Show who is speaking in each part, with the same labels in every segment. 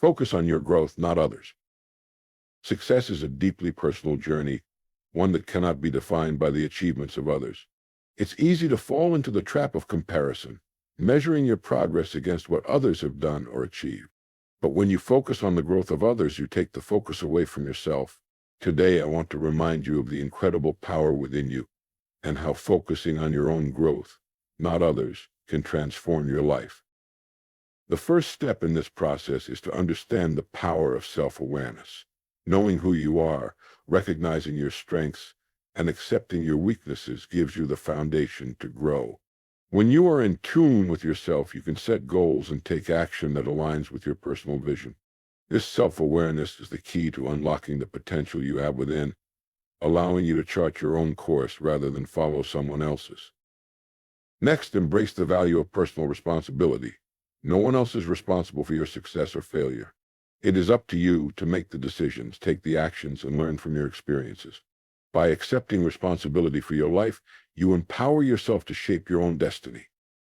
Speaker 1: Focus on your growth, not others. Success is a deeply personal journey, one that cannot be defined by the achievements of others. It's easy to fall into the trap of comparison, measuring your progress against what others have done or achieved. But when you focus on the growth of others, you take the focus away from yourself. Today, I want to remind you of the incredible power within you and how focusing on your own growth, not others, can transform your life. The first step in this process is to understand the power of self-awareness. Knowing who you are, recognizing your strengths, and accepting your weaknesses gives you the foundation to grow. When you are in tune with yourself, you can set goals and take action that aligns with your personal vision. This self-awareness is the key to unlocking the potential you have within, allowing you to chart your own course rather than follow someone else's. Next, embrace the value of personal responsibility. No one else is responsible for your success or failure. It is up to you to make the decisions, take the actions, and learn from your experiences. By accepting responsibility for your life, you empower yourself to shape your own destiny.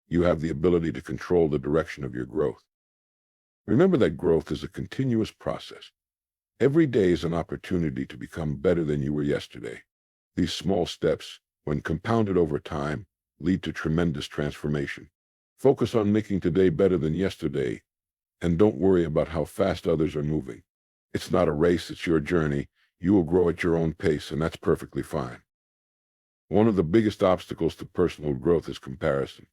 Speaker 1: You have the ability to control the direction of your growth. Remember that growth is a continuous process. Every day is an opportunity to become better than you were yesterday. These small steps, when compounded over time, lead to tremendous transformation. Focus on making today better than yesterday, and don't worry about how fast others are moving. It's not a race, it's your journey. You will grow at your own pace, and that's perfectly fine. One of the biggest obstacles to personal growth is comparison.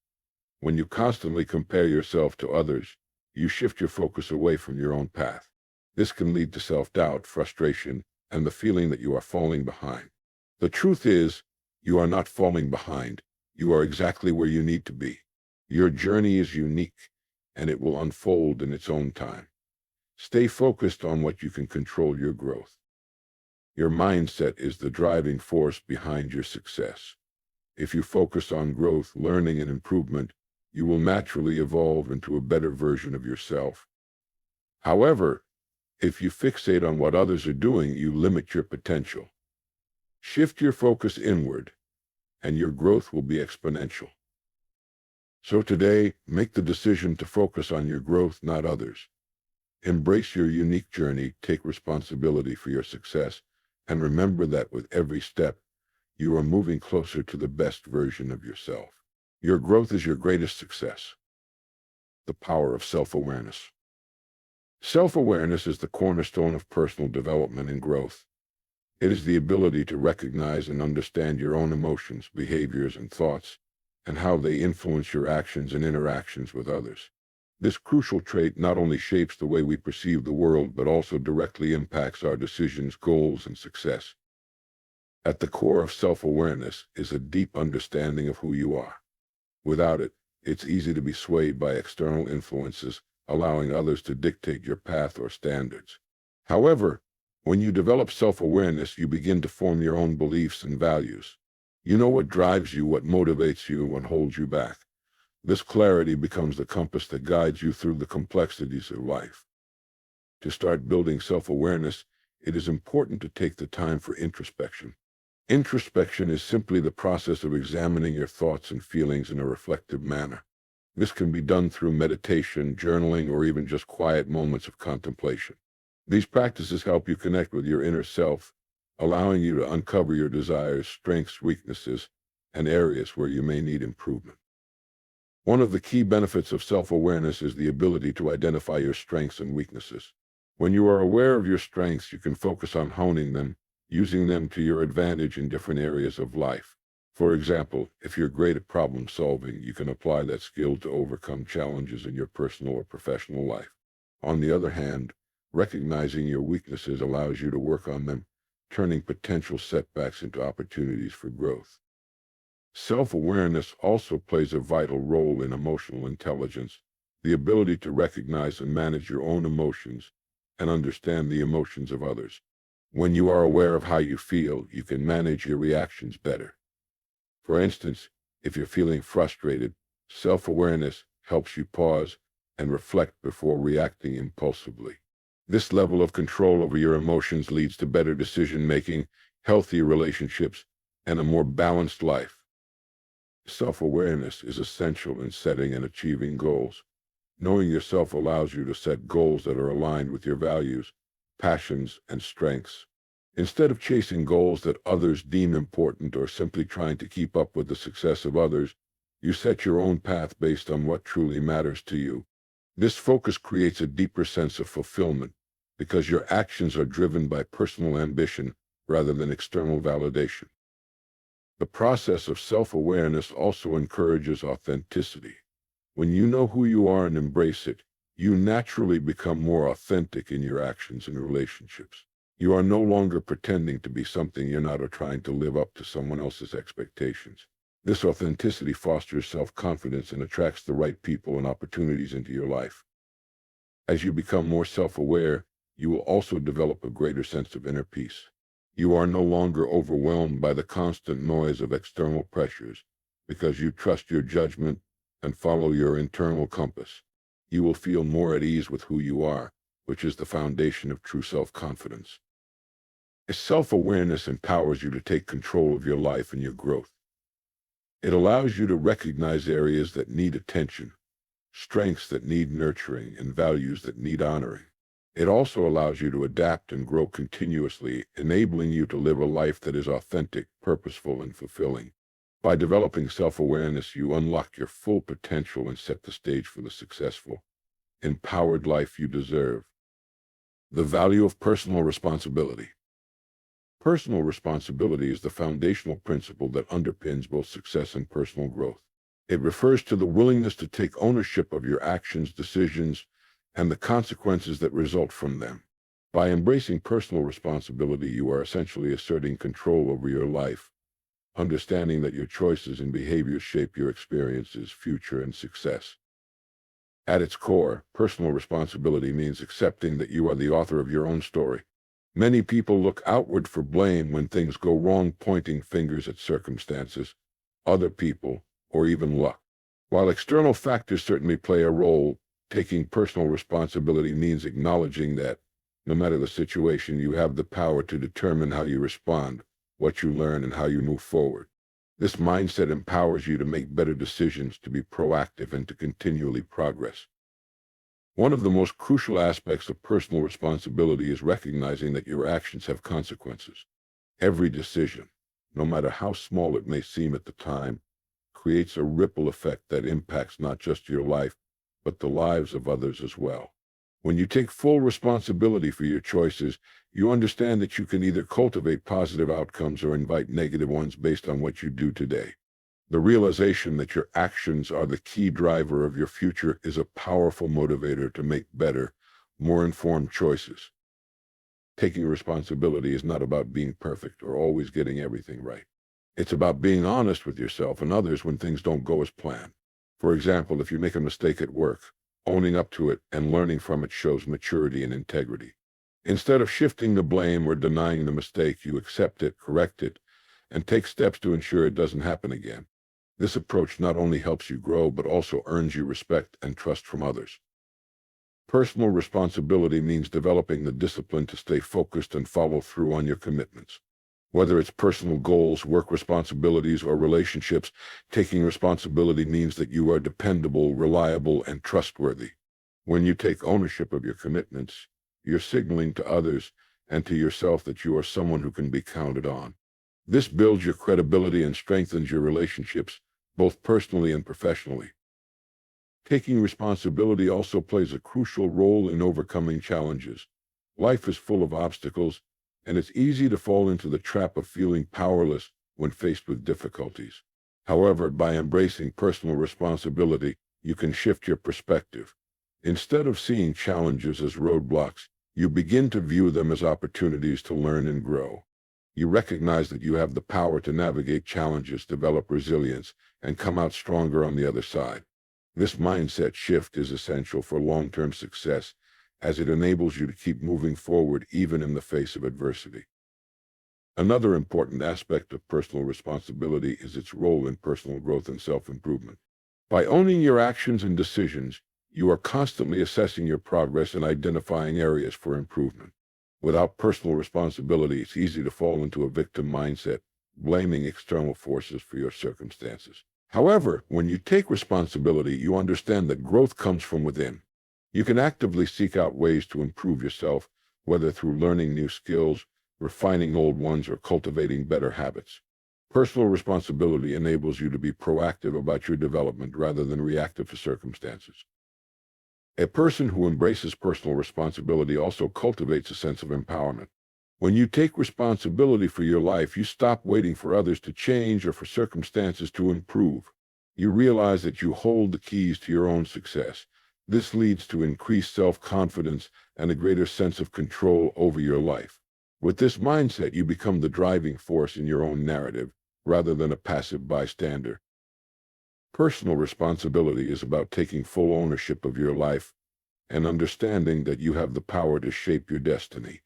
Speaker 1: When you constantly compare yourself to others, you shift your focus away from your own path. This can lead to self-doubt, frustration, and the feeling that you are falling behind. The truth is, you are not falling behind. You are exactly where you need to be. Your journey is unique, and it will unfold in its own time. Stay focused on what you can control your growth. Your mindset is the driving force behind your success. If you focus on growth, learning, and improvement, you will naturally evolve into a better version of yourself. However, if you fixate on what others are doing, you limit your potential. Shift your focus inward, and your growth will be exponential. So today, make the decision to focus on your growth, not others. Embrace your unique journey, take responsibility for your success, and remember that with every step, you are moving closer to the best version of yourself. Your growth is your greatest success. The power of self-awareness. Self-awareness is the cornerstone of personal development and growth. It is the ability to recognize and understand your own emotions, behaviors, and thoughts, and how they influence your actions and interactions with others. This crucial trait not only shapes the way we perceive the world, but also directly impacts our decisions, goals, and success. At the core of self-awareness is a deep understanding of who you are. Without it, it's easy to be swayed by external influences, allowing others to dictate your path or standards. However, when you develop self-awareness, you begin to form your own beliefs and values. You know what drives you, what motivates you, and what holds you back. This clarity becomes the compass that guides you through the complexities of life. To start building self-awareness, it is important to take the time for introspection. Introspection is simply the process of examining your thoughts and feelings in a reflective manner. This can be done through meditation, journaling, or even just quiet moments of contemplation. These practices help you connect with your inner self, allowing you to uncover your desires, strengths, weaknesses, and areas where you may need improvement. One of the key benefits of self-awareness is the ability to identify your strengths and weaknesses. When you are aware of your strengths, you can focus on honing them, using them to your advantage in different areas of life. For example, if you're great at problem solving, you can apply that skill to overcome challenges in your personal or professional life. On the other hand, recognizing your weaknesses allows you to work on them, turning potential setbacks into opportunities for growth. Self-awareness also plays a vital role in emotional intelligence, the ability to recognize and manage your own emotions and understand the emotions of others. When you are aware of how you feel, you can manage your reactions better. For instance, if you're feeling frustrated, self-awareness helps you pause and reflect before reacting impulsively. This level of control over your emotions leads to better decision-making, healthier relationships, and a more balanced life. Self-awareness is essential in setting and achieving goals. Knowing yourself allows you to set goals that are aligned with your values, passions, and strengths. Instead of chasing goals that others deem important or simply trying to keep up with the success of others, you set your own path based on what truly matters to you. This focus creates a deeper sense of fulfillment because your actions are driven by personal ambition rather than external validation. The process of self-awareness also encourages authenticity. When you know who you are and embrace it, you naturally become more authentic in your actions and relationships. You are no longer pretending to be something you're not or trying to live up to someone else's expectations. This authenticity fosters self-confidence and attracts the right people and opportunities into your life. As you become more self-aware, you will also develop a greater sense of inner peace. You are no longer overwhelmed by the constant noise of external pressures because you trust your judgment and follow your internal compass. You will feel more at ease with who you are, which is the foundation of true self-confidence. Self-awareness empowers you to take control of your life and your growth. It allows you to recognize areas that need attention, strengths that need nurturing, and values that need honoring. It also allows you to adapt and grow continuously, enabling you to live a life that is authentic, purposeful, and fulfilling. By developing self-awareness, you unlock your full potential and set the stage for the successful, empowered life you deserve. The value of personal responsibility. Personal responsibility is the foundational principle that underpins both success and personal growth. It refers to the willingness to take ownership of your actions, decisions, and the consequences that result from them. By embracing personal responsibility, you are essentially asserting control over your life, understanding that your choices and behaviors shape your experiences, future, and success. At its core, personal responsibility means accepting that you are the author of your own story. Many people look outward for blame when things go wrong, pointing fingers at circumstances, other people, or even luck. While external factors certainly play a role, taking personal responsibility means acknowledging that, no matter the situation, you have the power to determine how you respond, what you learn, and how you move forward. This mindset empowers you to make better decisions, to be proactive, and to continually progress. One of the most crucial aspects of personal responsibility is recognizing that your actions have consequences. Every decision, no matter how small it may seem at the time, creates a ripple effect that impacts not just your life, but the lives of others as well. When you take full responsibility for your choices, you understand that you can either cultivate positive outcomes or invite negative ones based on what you do today. The realization that your actions are the key driver of your future is a powerful motivator to make better, more informed choices. Taking responsibility is not about being perfect or always getting everything right. It's about being honest with yourself and others when things don't go as planned. For example, if you make a mistake at work, owning up to it and learning from it shows maturity and integrity. Instead of shifting the blame or denying the mistake, you accept it, correct it, and take steps to ensure it doesn't happen again. This approach not only helps you grow, but also earns you respect and trust from others. Personal responsibility means developing the discipline to stay focused and follow through on your commitments. Whether it's personal goals, work responsibilities, or relationships, taking responsibility means that you are dependable, reliable, and trustworthy. When you take ownership of your commitments, you're signaling to others and to yourself that you are someone who can be counted on. This builds your credibility and strengthens your relationships, both personally and professionally. Taking responsibility also plays a crucial role in overcoming challenges. Life is full of obstacles, and it's easy to fall into the trap of feeling powerless when faced with difficulties. However, by embracing personal responsibility, you can shift your perspective. Instead of seeing challenges as roadblocks, you begin to view them as opportunities to learn and grow. You recognize that you have the power to navigate challenges, develop resilience, and come out stronger on the other side. This mindset shift is essential for long-term success, as it enables you to keep moving forward even in the face of adversity. Another important aspect of personal responsibility is its role in personal growth and self-improvement. By owning your actions and decisions, you are constantly assessing your progress and identifying areas for improvement. Without personal responsibility, it's easy to fall into a victim mindset, blaming external forces for your circumstances. However, when you take responsibility, you understand that growth comes from within. You can actively seek out ways to improve yourself, whether through learning new skills, refining old ones, or cultivating better habits. Personal responsibility enables you to be proactive about your development rather than reactive to circumstances. A person who embraces personal responsibility also cultivates a sense of empowerment. When you take responsibility for your life, you stop waiting for others to change or for circumstances to improve. You realize that you hold the keys to your own success. This leads to increased self-confidence and a greater sense of control over your life. With this mindset, you become the driving force in your own narrative, rather than a passive bystander. Personal responsibility is about taking full ownership of your life and understanding that you have the power to shape your destiny.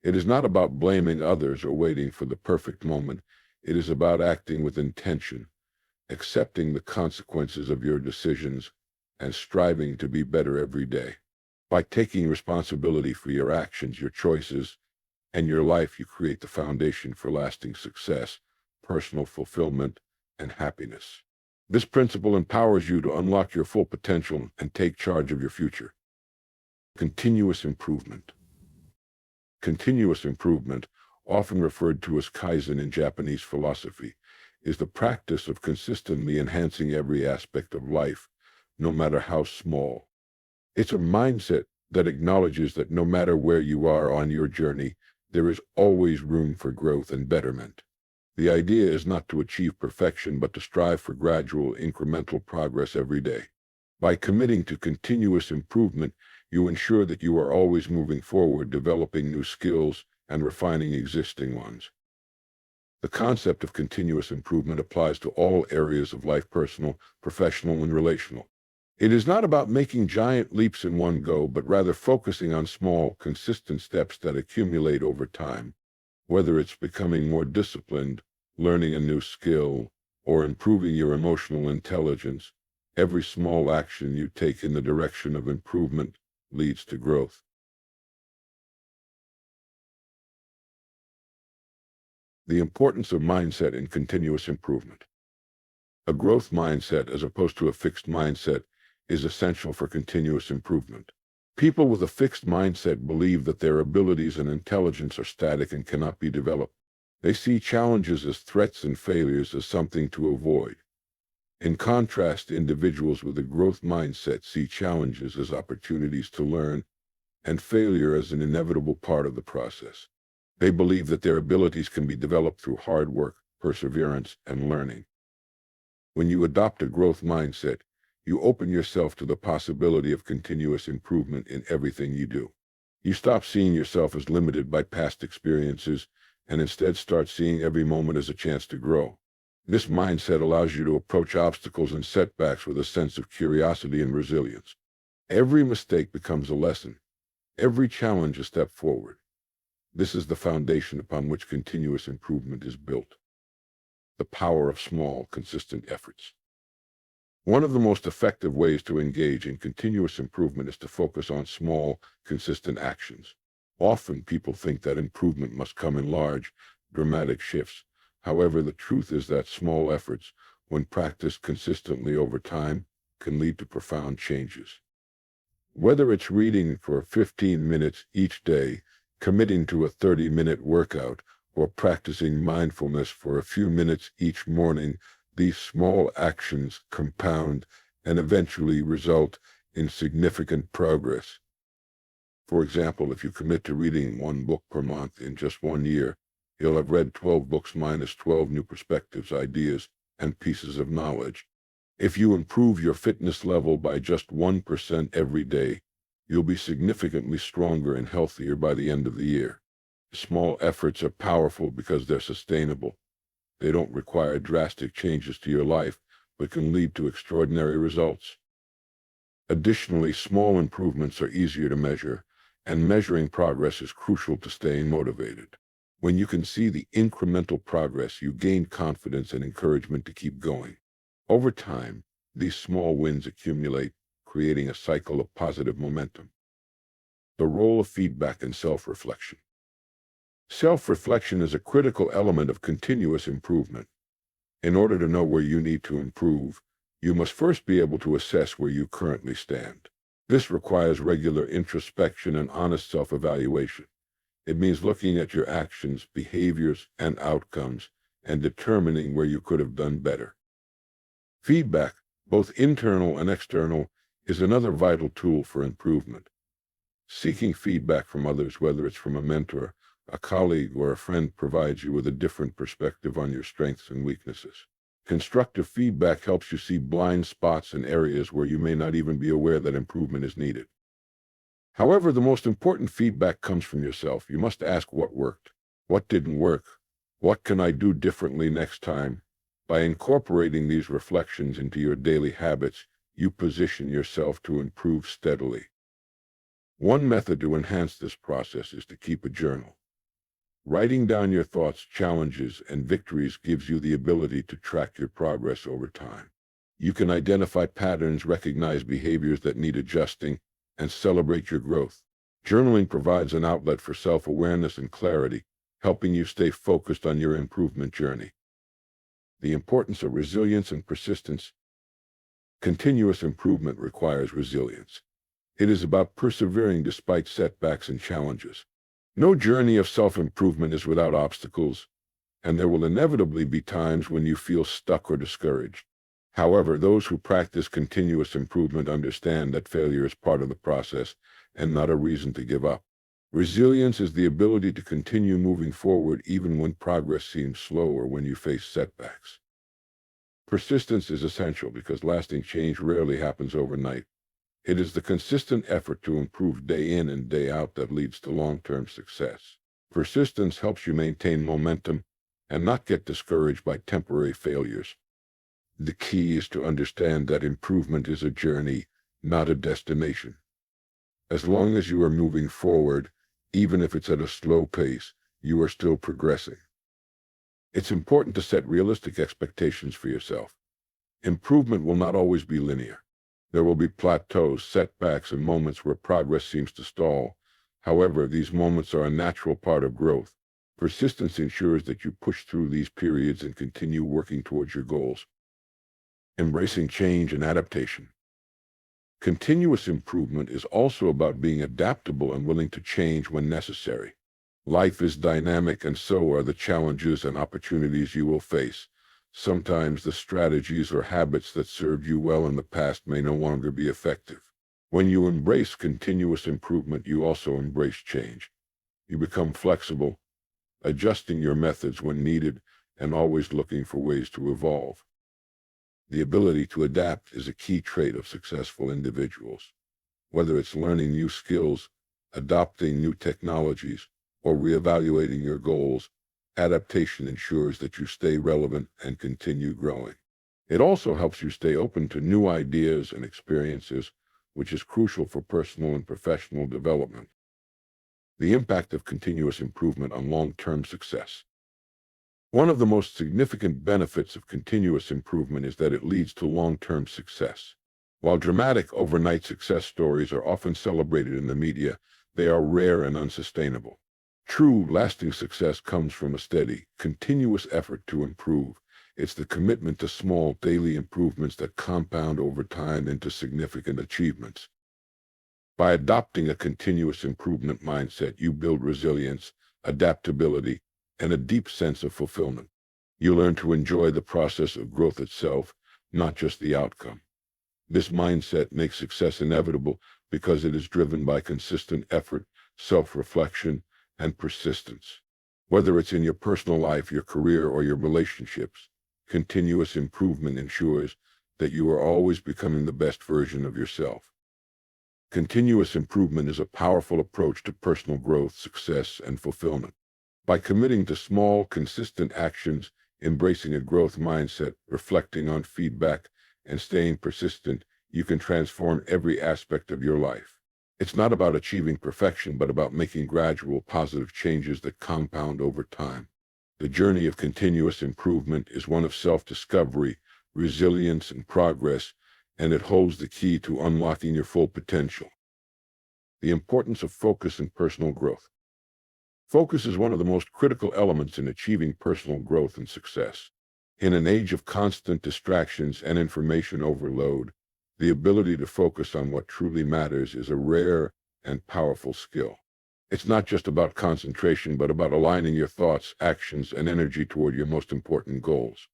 Speaker 1: It is not about blaming others or waiting for the perfect moment. It is about acting with intention, accepting the consequences of your decisions, and striving to be better every day. By taking responsibility for your actions, your choices, and your life, you create the foundation for lasting success, personal fulfillment, and happiness. This principle empowers you to unlock your full potential and take charge of your future. Continuous improvement. Continuous improvement, often referred to as Kaizen in Japanese philosophy, is the practice of consistently enhancing every aspect of life, no matter how small. It's a mindset that acknowledges that no matter where you are on your journey, there is always room for growth and betterment. The idea is not to achieve perfection, but to strive for gradual, incremental progress every day. By committing to continuous improvement, you ensure that you are always moving forward, developing new skills, and refining existing ones. The concept of continuous improvement applies to all areas of life: personal, professional, and relational. It is not about making giant leaps in one go, but rather focusing on small, consistent steps that accumulate over time. Whether it's becoming more disciplined, learning a new skill, or improving your emotional intelligence, every small action you take in the direction of improvement leads to growth. The importance of mindset in continuous improvement. A growth mindset, as opposed to a fixed mindset, is essential for continuous improvement. People with a fixed mindset believe that their abilities and intelligence are static and cannot be developed. They see challenges as threats and failures as something to avoid. In contrast, individuals with a growth mindset see challenges as opportunities to learn and failure as an inevitable part of the process. They believe that their abilities can be developed through hard work, perseverance, and learning. When you adopt a growth mindset, you open yourself to the possibility of continuous improvement in everything you do. You stop seeing yourself as limited by past experiences and instead start seeing every moment as a chance to grow. This mindset allows you to approach obstacles and setbacks with a sense of curiosity and resilience. Every mistake becomes a lesson, every challenge a step forward. This is the foundation upon which continuous improvement is built. The power of small, consistent efforts. One of the most effective ways to engage in continuous improvement is to focus on small, consistent actions. Often people think that improvement must come in large, dramatic shifts. However, the truth is that small efforts, when practiced consistently over time, can lead to profound changes. Whether it's reading for 15 minutes each day, committing to a 30-minute workout, or practicing mindfulness for a few minutes each morning, these small actions compound and eventually result in significant progress. For example, if you commit to reading one book per month in just 1 year, you'll have read 12 books minus 12 new perspectives, ideas, and pieces of knowledge. If you improve your fitness level by just 1% every day, you'll be significantly stronger and healthier by the end of the year. Small efforts are powerful because they're sustainable. They don't require drastic changes to your life, but can lead to extraordinary results. Additionally, small improvements are easier to measure, and measuring progress is crucial to staying motivated. When you can see the incremental progress, you gain confidence and encouragement to keep going. Over time, these small wins accumulate, creating a cycle of positive momentum. The role of feedback and self-reflection. Self-reflection is a critical element of continuous improvement. In order to know where you need to improve, you must first be able to assess where you currently stand. This requires regular introspection and honest self-evaluation. It means looking at your actions, behaviors, and outcomes, and determining where you could have done better. Feedback, both internal and external, is another vital tool for improvement. Seeking feedback from others, whether it's from a mentor, a colleague, or a friend, provides you with a different perspective on your strengths and weaknesses. Constructive feedback helps you see blind spots in areas where you may not even be aware that improvement is needed. However, the most important feedback comes from yourself. You must ask what worked, what didn't work, what can I do differently next time. By incorporating these reflections into your daily habits, you position yourself to improve steadily. One method to enhance this process is to keep a journal. Writing down your thoughts, challenges, and victories gives you the ability to track your progress over time. You can identify patterns, recognize behaviors that need adjusting, and celebrate your growth. Journaling provides an outlet for self-awareness and clarity, helping you stay focused on your improvement journey. The importance of resilience and persistence. Continuous improvement requires resilience. It is about persevering despite setbacks and challenges. No journey of self-improvement is without obstacles, and there will inevitably be times when you feel stuck or discouraged. However, those who practice continuous improvement understand that failure is part of the process and not a reason to give up. Resilience is the ability to continue moving forward even when progress seems slow or when you face setbacks. Persistence is essential because lasting change rarely happens overnight. It is the consistent effort to improve day in and day out that leads to long-term success. Persistence helps you maintain momentum and not get discouraged by temporary failures. The key is to understand that improvement is a journey, not a destination. As long as you are moving forward, even if it's at a slow pace, you are still progressing. It's important to set realistic expectations for yourself. Improvement will not always be linear. There will be plateaus, setbacks, and moments where progress seems to stall. However, these moments are a natural part of growth. Persistence ensures that you push through these periods and continue working towards your goals. Embracing change and adaptation. Continuous improvement is also about being adaptable and willing to change when necessary. Life is dynamic, and so are the challenges and opportunities you will face. Sometimes the strategies or habits that served you well in the past may no longer be effective. When you embrace continuous improvement, you also embrace change. You become flexible, adjusting your methods when needed, and always looking for ways to evolve. The ability to adapt is a key trait of successful individuals. Whether it's learning new skills, adopting new technologies, or reevaluating your goals, adaptation ensures that you stay relevant and continue growing. It also helps you stay open to new ideas and experiences, which is crucial for personal and professional development. The impact of continuous improvement on long-term success. One of the most significant benefits of continuous improvement is that it leads to long-term success. While dramatic overnight success stories are often celebrated in the media, they are rare and unsustainable. True, lasting success comes from a steady, continuous effort to improve. It's the commitment to small, daily improvements that compound over time into significant achievements. By adopting a continuous improvement mindset, you build resilience, adaptability, and a deep sense of fulfillment. You learn to enjoy the process of growth itself, not just the outcome. This mindset makes success inevitable because it is driven by consistent effort, self-reflection, and persistence. Whether it's in your personal life, your career, or your relationships, continuous improvement ensures that you are always becoming the best version of yourself. Continuous improvement is a powerful approach to personal growth, success, and fulfillment. By committing to small, consistent actions, embracing a growth mindset, reflecting on feedback, and staying persistent, you can transform every aspect of your life. It's not about achieving perfection, but about making gradual, positive changes that compound over time. The journey of continuous improvement is one of self-discovery, resilience, and progress, and it holds the key to unlocking your full potential. The importance of focus and personal growth. Focus is one of the most critical elements in achieving personal growth and success. In an age of constant distractions and information overload, the ability to focus on what truly matters is a rare and powerful skill. It's not just about concentration, but about aligning your thoughts, actions, and energy toward your most important goals.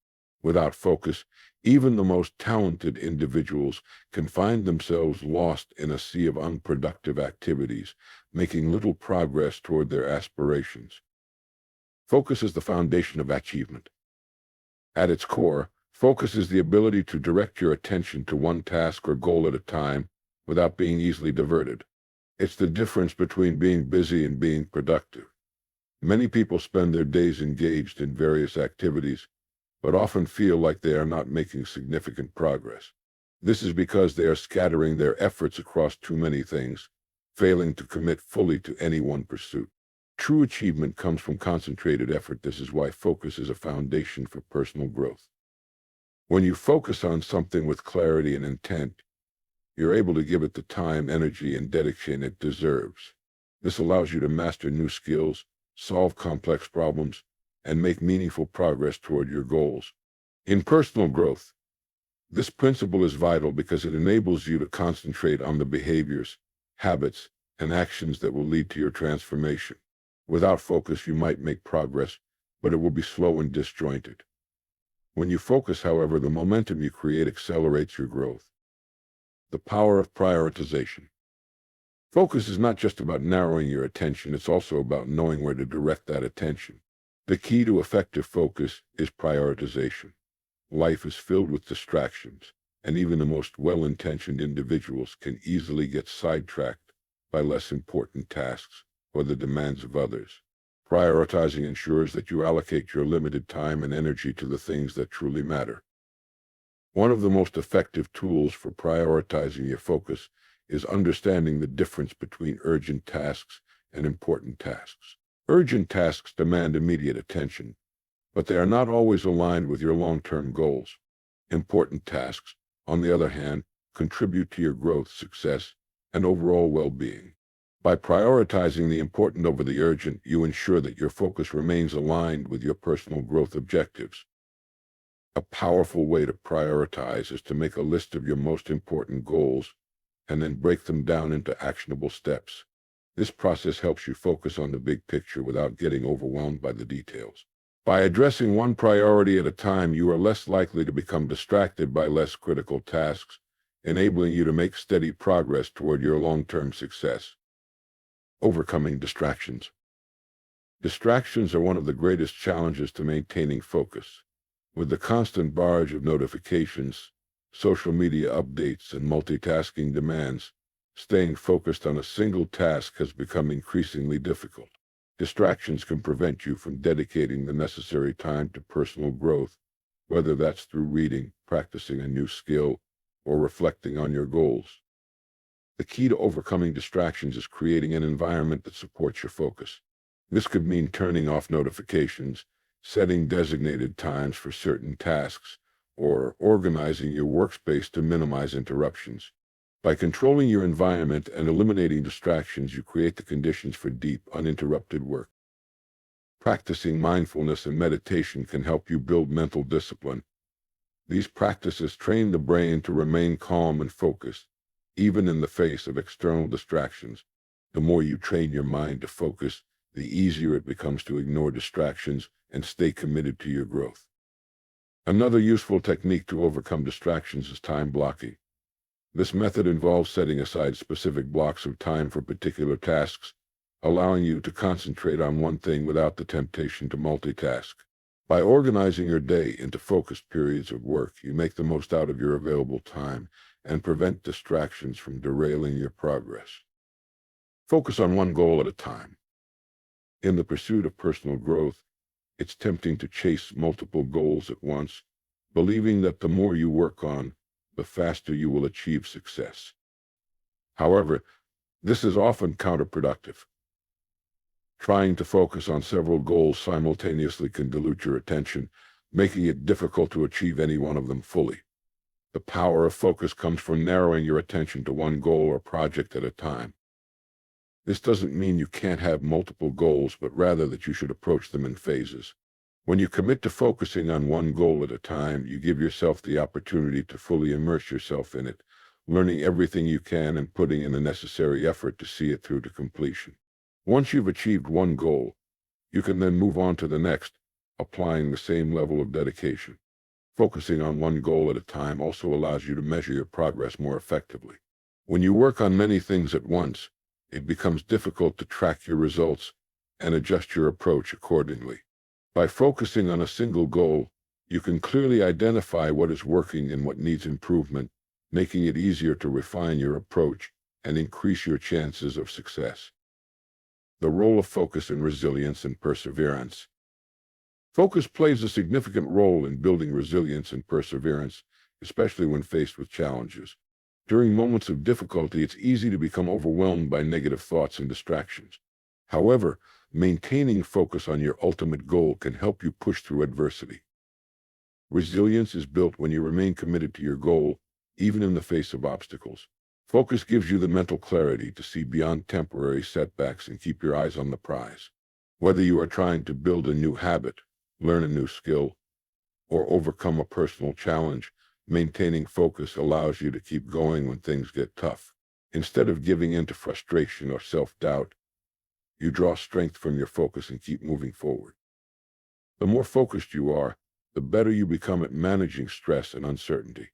Speaker 1: Without focus, even the most talented individuals can find themselves lost in a sea of unproductive activities, making little progress toward their aspirations. Focus is the foundation of achievement. At its core, focus is the ability to direct your attention to one task or goal at a time without being easily diverted. It's the difference between being busy and being productive. Many people spend their days engaged in various activities, but often feel like they are not making significant progress. This is because they are scattering their efforts across too many things, failing to commit fully to any one pursuit. True achievement comes from concentrated effort. This is why focus is a foundation for personal growth. When you focus on something with clarity and intent, you're able to give it the time, energy, and dedication it deserves. This allows you to master new skills, solve complex problems, and make meaningful progress toward your goals. In personal growth, this principle is vital because it enables you to concentrate on the behaviors, habits, and actions that will lead to your transformation. Without focus, you might make progress, but it will be slow and disjointed. When you focus, however, the momentum you create accelerates your growth. The power of prioritization. Focus is not just about narrowing your attention, it's also about knowing where to direct that attention. The key to effective focus is prioritization. Life is filled with distractions, and even the most well-intentioned individuals can easily get sidetracked by less important tasks or the demands of others. Prioritizing ensures that you allocate your limited time and energy to the things that truly matter. One of the most effective tools for prioritizing your focus is understanding the difference between urgent tasks and important tasks. Urgent tasks demand immediate attention, but they are not always aligned with your long-term goals. Important tasks, on the other hand, contribute to your growth, success, and overall well-being. By prioritizing the important over the urgent, you ensure that your focus remains aligned with your personal growth objectives. A powerful way to prioritize is to make a list of your most important goals and then break them down into actionable steps. This process helps you focus on the big picture without getting overwhelmed by the details. By addressing one priority at a time, you are less likely to become distracted by less critical tasks, enabling you to make steady progress toward your long-term success. Overcoming distractions. Distractions are one of the greatest challenges to maintaining focus. With the constant barrage of notifications, social media updates, and multitasking demands, staying focused on a single task has become increasingly difficult. Distractions can prevent you from dedicating the necessary time to personal growth, whether that's through reading, practicing a new skill, or reflecting on your goals. The key to overcoming distractions is creating an environment that supports your focus. This could mean turning off notifications, setting designated times for certain tasks, or organizing your workspace to minimize interruptions. By controlling your environment and eliminating distractions, you create the conditions for deep, uninterrupted work. Practicing mindfulness and meditation can help you build mental discipline. These practices train the brain to remain calm and focused, even in the face of external distractions. The more you train your mind to focus, the easier it becomes to ignore distractions and stay committed to your growth. Another useful technique to overcome distractions is time blocking. This method involves setting aside specific blocks of time for particular tasks, allowing you to concentrate on one thing without the temptation to multitask. By organizing your day into focused periods of work, you make the most out of your available time and prevent distractions from derailing your progress. Focus on one goal at a time. In the pursuit of personal growth, it's tempting to chase multiple goals at once, believing that the more you work on, the faster you will achieve success. However, this is often counterproductive. Trying to focus on several goals simultaneously can dilute your attention, making it difficult to achieve any one of them fully. The power of focus comes from narrowing your attention to one goal or project at a time. This doesn't mean you can't have multiple goals, but rather that you should approach them in phases. When you commit to focusing on one goal at a time, you give yourself the opportunity to fully immerse yourself in it, learning everything you can and putting in the necessary effort to see it through to completion. Once you've achieved one goal, you can then move on to the next, applying the same level of dedication. Focusing on one goal at a time also allows you to measure your progress more effectively. When you work on many things at once, it becomes difficult to track your results and adjust your approach accordingly. By focusing on a single goal, you can clearly identify what is working and what needs improvement, making it easier to refine your approach and increase your chances of success. The role of focus in resilience and perseverance. Focus plays a significant role in building resilience and perseverance, especially when faced with challenges. During moments of difficulty, it's easy to become overwhelmed by negative thoughts and distractions. However, maintaining focus on your ultimate goal can help you push through adversity. Resilience is built when you remain committed to your goal, even in the face of obstacles. Focus gives you the mental clarity to see beyond temporary setbacks and keep your eyes on the prize. Whether you are trying to build a new habit, learn a new skill, or overcome a personal challenge, maintaining focus allows you to keep going when things get tough. Instead of giving in to frustration or self-doubt, you draw strength from your focus and keep moving forward. The more focused you are, the better you become at managing stress and uncertainty.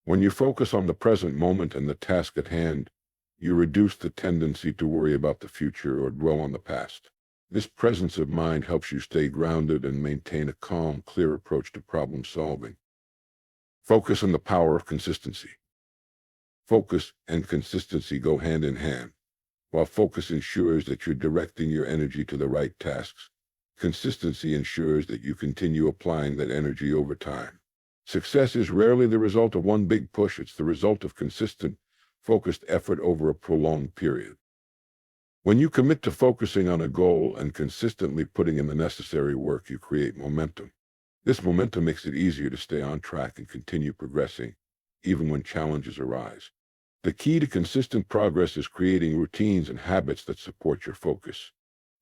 Speaker 1: When you focus on the present moment and the task at hand, you reduce the tendency to worry about the future or dwell on the past. This presence of mind helps you stay grounded and maintain a calm, clear approach to problem solving. Focus on the power of consistency. Focus and consistency go hand in hand. While focus ensures that you're directing your energy to the right tasks, consistency ensures that you continue applying that energy over time. Success is rarely the result of one big push. It's the result of consistent, focused effort over a prolonged period. When you commit to focusing on a goal and consistently putting in the necessary work, you create momentum. This momentum makes it easier to stay on track and continue progressing, even when challenges arise. The key to consistent progress is creating routines and habits that support your focus.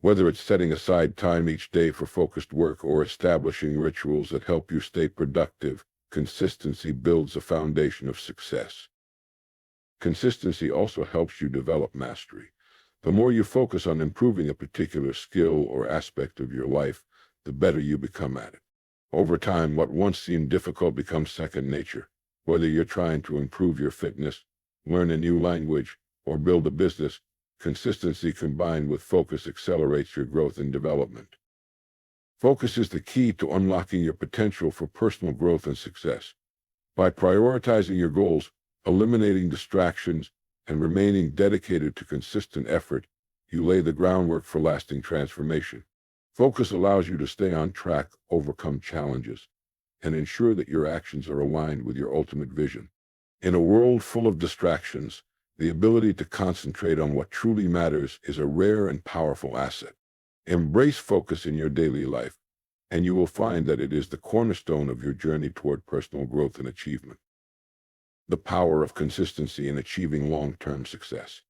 Speaker 1: Whether it's setting aside time each day for focused work or establishing rituals that help you stay productive, consistency builds a foundation of success. Consistency also helps you develop mastery. The more you focus on improving a particular skill or aspect of your life, the better you become at it. Over time, what once seemed difficult becomes second nature. Whether you're trying to improve your fitness, learn a new language, or build a business, consistency combined with focus accelerates your growth and development. Focus is the key to unlocking your potential for personal growth and success. By prioritizing your goals, eliminating distractions, and remaining dedicated to consistent effort, you lay the groundwork for lasting transformation. Focus allows you to stay on track, overcome challenges, and ensure that your actions are aligned with your ultimate vision. In a world full of distractions, the ability to concentrate on what truly matters is a rare and powerful asset. Embrace focus in your daily life, and you will find that it is the cornerstone of your journey toward personal growth and achievement. The power of consistency in achieving long-term success.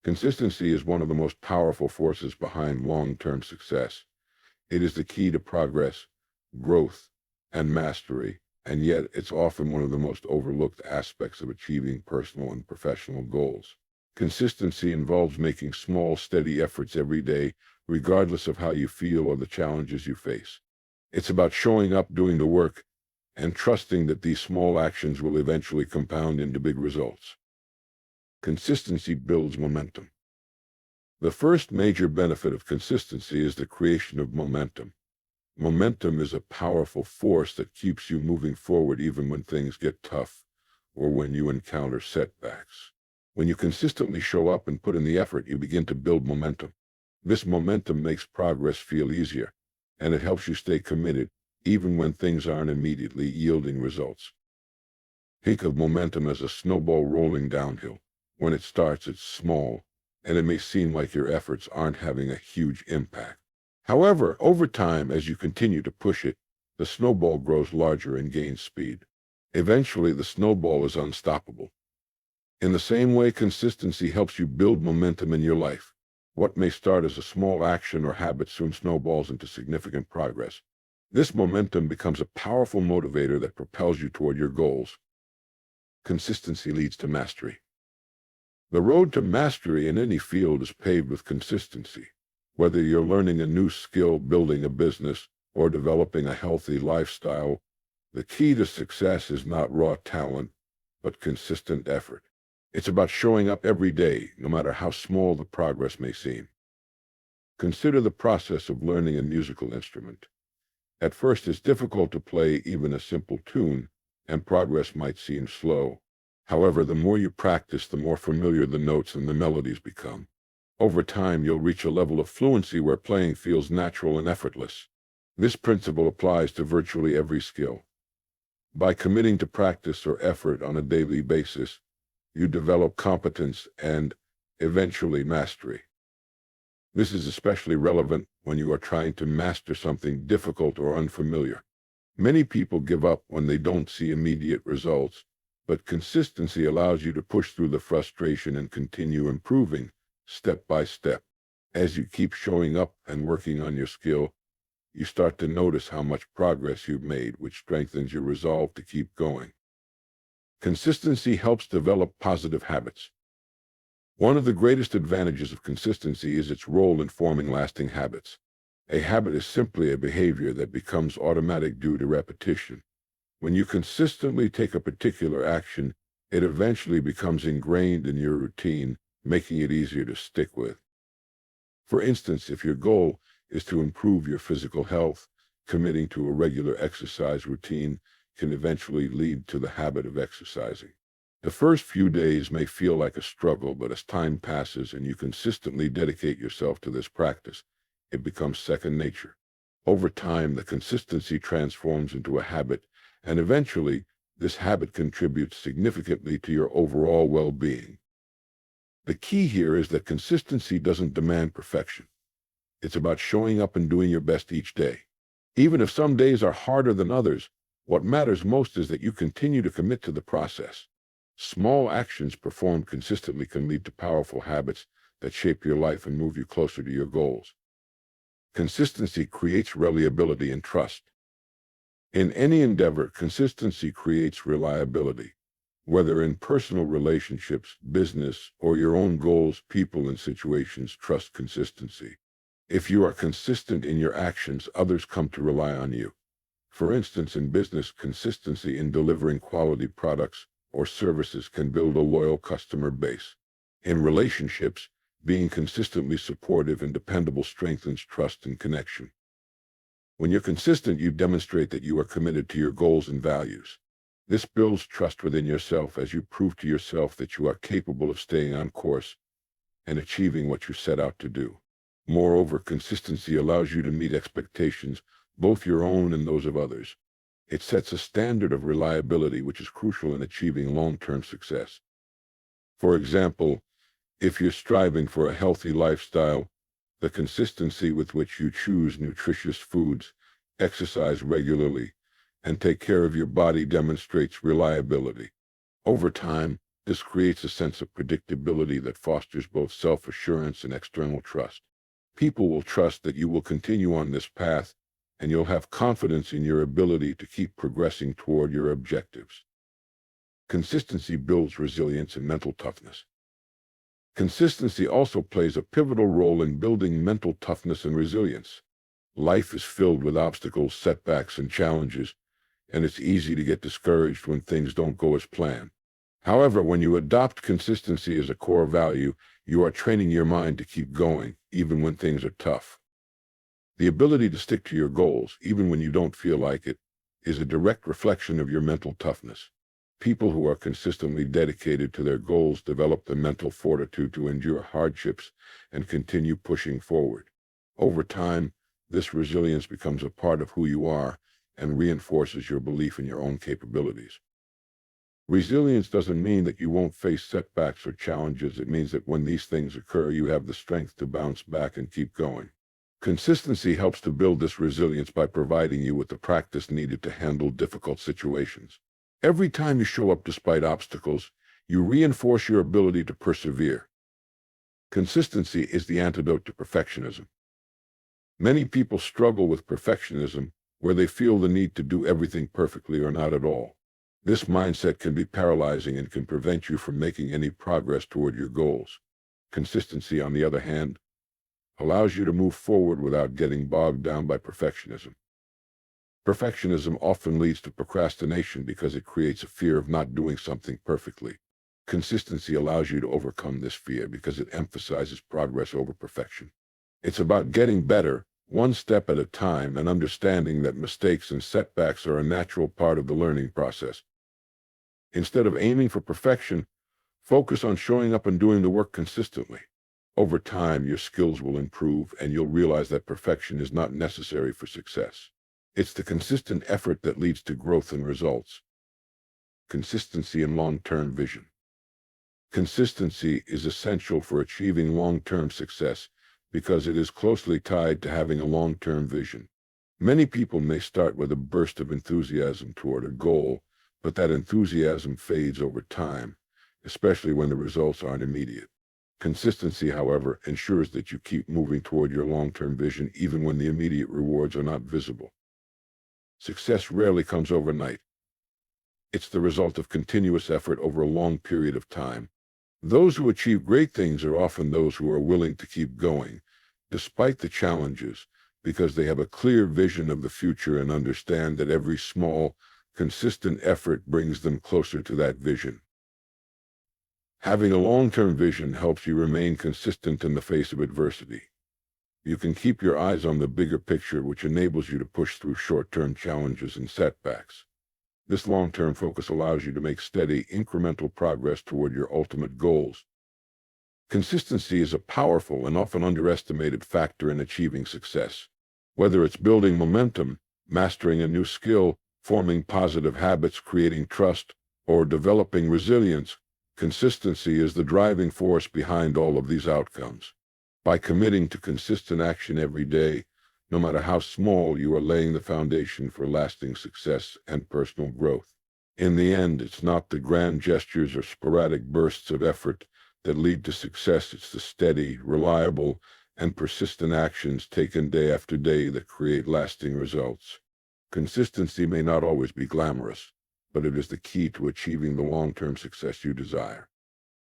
Speaker 1: Consistency is one of the most powerful forces behind long-term success. It is the key to progress, growth, and mastery, and yet it's often one of the most overlooked aspects of achieving personal and professional goals. Consistency involves making small, steady efforts every day, regardless of how you feel or the challenges you face. It's about showing up, doing the work, and trusting that these small actions will eventually compound into big results. Consistency builds momentum. The first major benefit of consistency is the creation of momentum. Momentum is a powerful force that keeps you moving forward even when things get tough or when you encounter setbacks. When you consistently show up and put in the effort, you begin to build momentum. This momentum makes progress feel easier, and it helps you stay committed even when things aren't immediately yielding results. Think of momentum as a snowball rolling downhill. When it starts, it's small, and it may seem like your efforts aren't having a huge impact. However, over time, as you continue to push it, the snowball grows larger and gains speed. Eventually, the snowball is unstoppable. In the same way, consistency helps you build momentum in your life. What may start as a small action or habit soon snowballs into significant progress. This momentum becomes a powerful motivator that propels you toward your goals. Consistency leads to mastery. The road to mastery in any field is paved with consistency. Whether you're learning a new skill, building a business, or developing a healthy lifestyle, the key to success is not raw talent, but consistent effort. It's about showing up every day, no matter how small the progress may seem. Consider the process of learning a musical instrument. At first, it's difficult to play even a simple tune, and progress might seem slow. However, the more you practice, the more familiar the notes and the melodies become. Over time, you'll reach a level of fluency where playing feels natural and effortless. This principle applies to virtually every skill. By committing to practice or effort on a daily basis, you develop competence and, eventually, mastery. This is especially relevant when you are trying to master something difficult or unfamiliar. Many people give up when they don't see immediate results, but consistency allows you to push through the frustration and continue improving, step by step. As you keep showing up and working on your skill, you start to notice how much progress you've made, which strengthens your resolve to keep going. Consistency helps develop positive habits. One of the greatest advantages of consistency is its role in forming lasting habits. A habit is simply a behavior that becomes automatic due to repetition. When you consistently take a particular action, it eventually becomes ingrained in your routine, making it easier to stick with. For instance, if your goal is to improve your physical health, committing to a regular exercise routine can eventually lead to the habit of exercising. The first few days may feel like a struggle, but as time passes and you consistently dedicate yourself to this practice, it becomes second nature. Over time, the consistency transforms into a habit, and eventually, this habit contributes significantly to your overall well-being. The key here is that consistency doesn't demand perfection. It's about showing up and doing your best each day. Even if some days are harder than others, what matters most is that you continue to commit to the process. Small actions performed consistently can lead to powerful habits that shape your life and move you closer to your goals. Consistency creates reliability and trust. In any endeavor, consistency creates reliability. Whether in personal relationships, business, or your own goals, people and situations trust consistency. If you are consistent in your actions, others come to rely on you. For instance, in business, consistency in delivering quality products or services can build a loyal customer base. In relationships, being consistently supportive and dependable strengthens trust and connection. When you're consistent, you demonstrate that you are committed to your goals and values. This builds trust within yourself as you prove to yourself that you are capable of staying on course and achieving what you set out to do. Moreover, consistency allows you to meet expectations, both your own and those of others. It sets a standard of reliability which is crucial in achieving long-term success. For example, if you're striving for a healthy lifestyle, the consistency with which you choose nutritious foods, exercise regularly, and take care of your body demonstrates reliability. Over time, this creates a sense of predictability that fosters both self-assurance and external trust. People will trust that you will continue on this path, and you'll have confidence in your ability to keep progressing toward your objectives. Consistency builds resilience and mental toughness. Consistency also plays a pivotal role in building mental toughness and resilience. Life is filled with obstacles, setbacks, and challenges, and it's easy to get discouraged when things don't go as planned. However, when you adopt consistency as a core value, you are training your mind to keep going, even when things are tough. The ability to stick to your goals, even when you don't feel like it, is a direct reflection of your mental toughness. People who are consistently dedicated to their goals develop the mental fortitude to endure hardships and continue pushing forward. Over time, this resilience becomes a part of who you are and reinforces your belief in your own capabilities. Resilience doesn't mean that you won't face setbacks or challenges. It means that when these things occur, you have the strength to bounce back and keep going. Consistency helps to build this resilience by providing you with the practice needed to handle difficult situations. Every time you show up despite obstacles, you reinforce your ability to persevere. Consistency is the antidote to perfectionism. Many people struggle with perfectionism, where they feel the need to do everything perfectly or not at all. This mindset can be paralyzing and can prevent you from making any progress toward your goals. Consistency, on the other hand, allows you to move forward without getting bogged down by perfectionism. Perfectionism often leads to procrastination because it creates a fear of not doing something perfectly. Consistency allows you to overcome this fear because it emphasizes progress over perfection. It's about getting better, one step at a time, and understanding that mistakes and setbacks are a natural part of the learning process. Instead of aiming for perfection, focus on showing up and doing the work consistently. Over time, your skills will improve, and you'll realize that perfection is not necessary for success. It's the consistent effort that leads to growth and results. Consistency and long-term vision. Consistency is essential for achieving long-term success because it is closely tied to having a long-term vision. Many people may start with a burst of enthusiasm toward a goal, but that enthusiasm fades over time, especially when the results aren't immediate. Consistency, however, ensures that you keep moving toward your long-term vision even when the immediate rewards are not visible. Success rarely comes overnight. It's the result of continuous effort over a long period of time. Those who achieve great things are often those who are willing to keep going, despite the challenges, because they have a clear vision of the future and understand that every small, consistent effort brings them closer to that vision. Having a long-term vision helps you remain consistent in the face of adversity. You can keep your eyes on the bigger picture, which enables you to push through short-term challenges and setbacks. This long-term focus allows you to make steady, incremental progress toward your ultimate goals. Consistency is a powerful and often underestimated factor in achieving success. Whether it's building momentum, mastering a new skill, forming positive habits, creating trust, or developing resilience, consistency is the driving force behind all of these outcomes. By committing to consistent action every day, no matter how small, you are laying the foundation for lasting success and personal growth. In the end, it's not the grand gestures or sporadic bursts of effort that lead to success. It's the steady, reliable, and persistent actions taken day after day that create lasting results. Consistency may not always be glamorous, but it is the key to achieving the long-term success you desire.